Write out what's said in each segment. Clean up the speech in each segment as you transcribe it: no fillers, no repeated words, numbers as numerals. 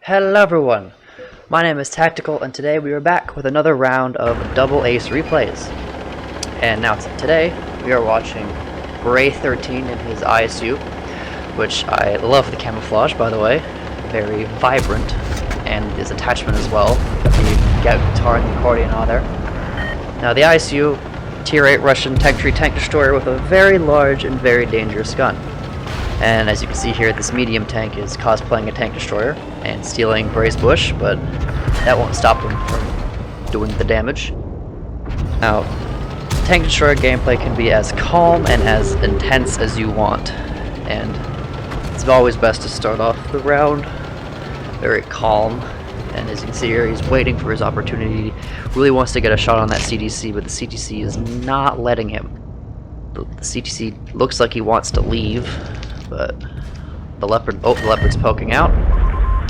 Hello everyone, my name is Tactical and today we are back with another round of double ace replays. And now today we are watching Bray13 in his ISU, which I love the camouflage by the way, very vibrant, and his attachment as well, got the guitar and the accordion on there. Now the ISU, tier 8 Russian tank destroyer with a very large and very dangerous gun. And as you can see here, this medium tank is cosplaying a tank destroyer and stealing Bray's bush, but that won't stop him from doing the damage. Now, tank destroyer gameplay can be as calm and as intense as you want, and it's always best to start off the round very calm. And as you can see here, he's waiting for his opportunity. Really wants to get a shot on that CDC, but the CDC is not letting him. The CDC looks like he wants to leave, but the leopard's poking out,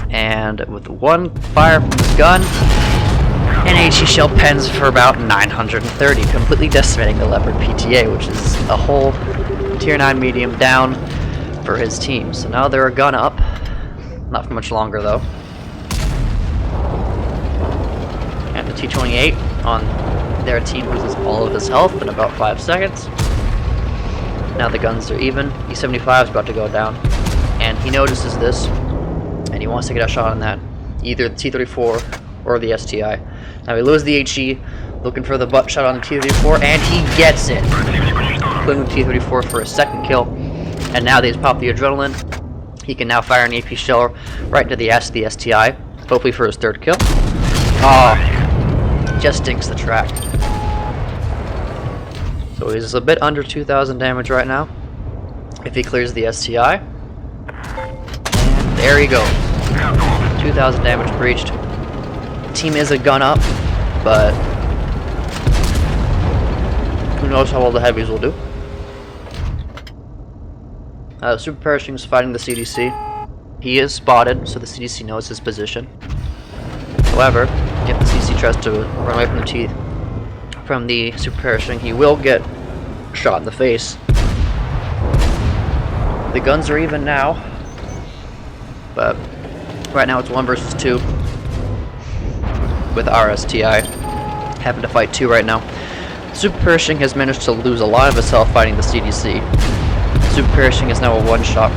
and with one fire from his gun, an HE shell pens for about 930, completely decimating the leopard PTA, which is a whole tier 9 medium down for his team. So now they're a gun up, not for much longer though. And the T28 on their team loses all of his health in about 5 seconds. Now the guns are even. E75 is about to go down, and he notices this, and he wants to get a shot on that, either the T34 or the STI. Now he loses the HE, looking for the butt shot on the T34, and he gets it. Putting the T34 for a second kill, and now that he's popped the adrenaline, he can now fire an AP shell right into the ass of the STI, hopefully for his third kill. Oh, just stinks the track. So he's a bit under 2,000 damage right now, if he clears the STI. And there he goes. 2,000 damage breached. Team is a gun up, but who knows how well the heavies will do. Super Pershing is fighting the CDC. He is spotted, so the CDC knows his position. However, if the CDC tries to run away from the teeth from the Super Pershing, he will get shot in the face. The guns are even now, but right now it's 1 versus 2 with RSTI having to fight 2 right now. Super Pershing has managed to lose a lot of his health fighting the CDC. Super Pershing is now a one shot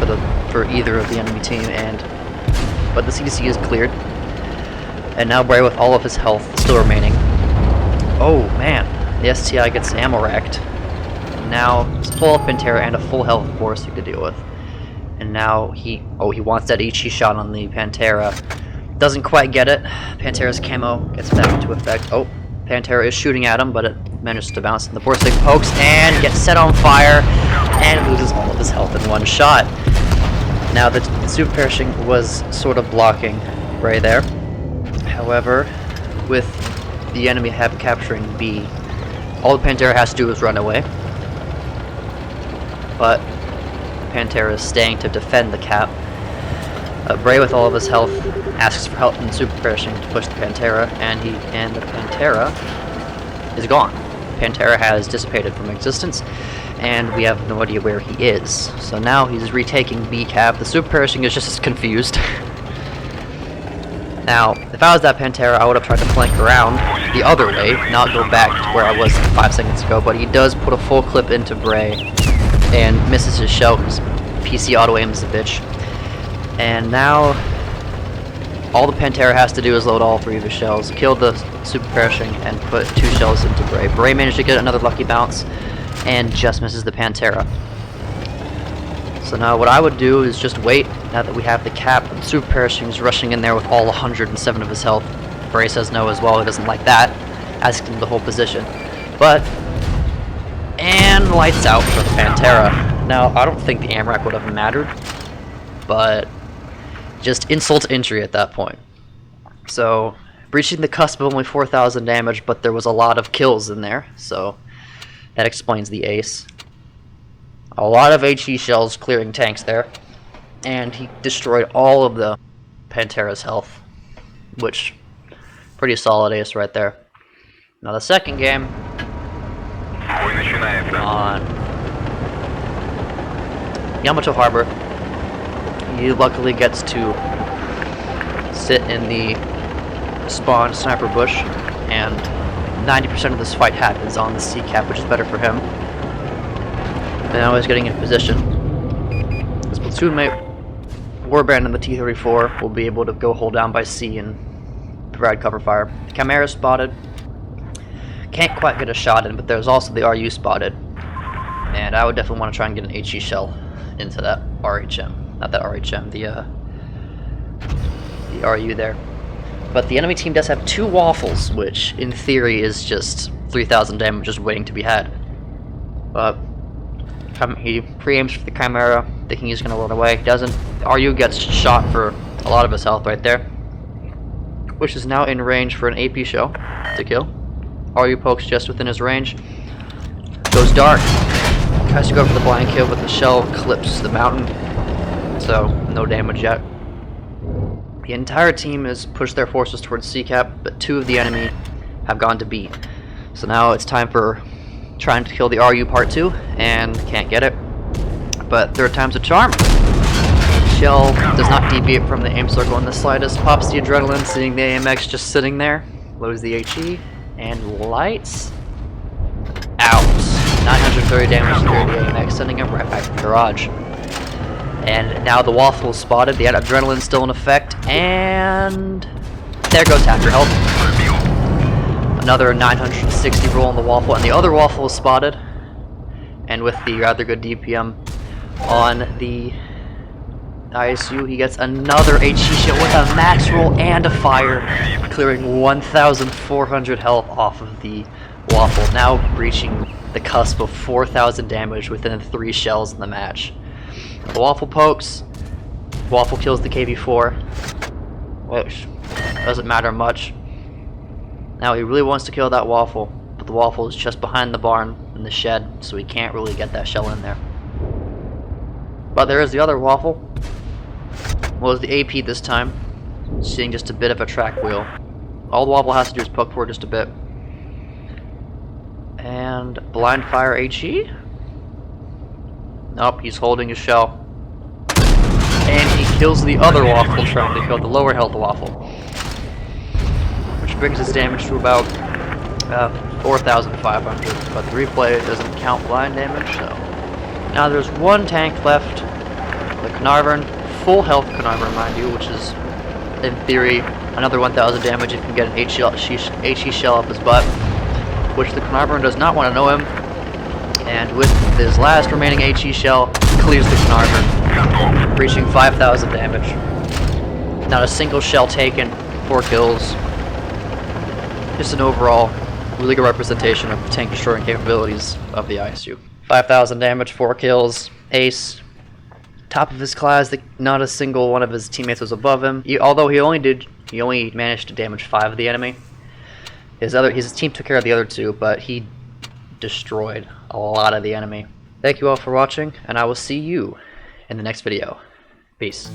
for either of the enemy team, but the CDC is cleared, and now Bray with all of his health still remaining. Oh man, the STI gets ammo racked. And now it's full of Pantera and a full health Borsig to deal with. And now he wants that HE shot on the Pantera. Doesn't quite get it. Pantera's camo gets back into effect. Oh, Pantera is shooting at him, but it manages to bounce. And the Borsig pokes and gets set on fire and loses all of his health in one shot. Now the Super Pershing was sort of blocking Bray there. However, with the enemy capturing B, all the Pantera has to do is run away. But Pantera is staying to defend the cap. Bray with all of his health asks for help from the Super Pershing to push the Pantera, and the Pantera is gone. Pantera has dissipated from existence, and we have no idea where he is. So now he's retaking B cap. The Super Pershing is just as confused. Now, if I was that Pantera, I would have tried to flank around the other way, not go back to where I was 5 seconds ago, but he does put a full clip into Bray and misses his shell because PC auto-aims the bitch. And now, all the Pantera has to do is load all 3 of his shells, kill the Super Pershing, and put 2 shells into Bray. Bray managed to get another lucky bounce, and just misses the Pantera. So now what I would do is just wait, now that we have the cap. Super Pershing is rushing in there with all 107 of his health. Bray says no as well, he doesn't like that, asking him to hold position. And lights out for the Pantera. Now, I don't think the AMRAC would have mattered, but just insult to injury at that point. So, breaching the cusp of only 4,000 damage, but there was a lot of kills in there, so that explains the ace. A lot of HE shells clearing tanks there, and he destroyed all of the Pantera's health, which, pretty solid ace right there. Now the second game, on Yamato Harbor, he luckily gets to sit in the spawn sniper bush, and 90% of this fight happens on the C-cap, which is better for him. And now he's getting in position. His platoon mate, Warband and the T-34 will be able to go hold down by C and provide cover fire. Chimera spotted. Can't quite get a shot in, but there's also the RU spotted. And I would definitely want to try and get an HE shell into that RHM. Not that RHM, the RU there. But the enemy team does have 2 waffles, which in theory is just 3,000 damage just waiting to be had. But he pre-aims for the Chimera, thinking he's going to run away. He doesn't. RU gets shot for a lot of his health right there, which is now in range for an AP shell to kill. RU pokes just within his range. Goes dark. Tries to go for the blind kill, but the shell clips the mountain, so no damage yet. The entire team has pushed their forces towards C-cap, but 2 of the enemy have gone to B. So now it's time for trying to kill the RU part 2, and can't get it. But 3rd time's a charm. Shell does not deviate from the aim circle in the slightest. Pops the adrenaline, seeing the AMX just sitting there. Loads the HE, and lights out. 930 damage to the AMX, sending him right back to the garage. And now the waffle is spotted, the adrenaline's still in effect, and there goes half your health. Another 960 roll on the waffle, and the other waffle is spotted. And with the rather good DPM on the ISU, he gets another HE shell with a max roll and a fire, clearing 1,400 health off of the waffle, now reaching the cusp of 4,000 damage within 3 shells in the match. The waffle pokes. Waffle kills the KV-4, which doesn't matter much. Now he really wants to kill that waffle, but the waffle is just behind the barn in the shed, so he can't really get that shell in there. But there is the other waffle. Well, it's the AP this time, seeing just a bit of a track wheel. All the waffle has to do is poke forward just a bit. And blind fire HE? Nope, he's holding his shell. And he kills the other waffle trying to kill the lower health waffle, which brings his damage to about 4,500, but the replay doesn't count blind damage, so. Now there's 1 tank left, the Carnarvon, full health Carnarvon, mind you, which is, in theory, another 1,000 damage if you can get an HE shell up his butt, which the Carnarvon does not want to know him, and with his last remaining HE shell, clears the Carnarvon, reaching 5,000 damage. Not a single shell taken, 4 kills. Just an overall really good representation of the tank destroying capabilities of the ISU. 5,000 damage, 4 kills, ace. Top of his class, not a single one of his teammates was above him. Although he only managed to damage 5 of the enemy. His team took care of the other 2, but he destroyed a lot of the enemy. Thank you all for watching, and I will see you in the next video. Peace.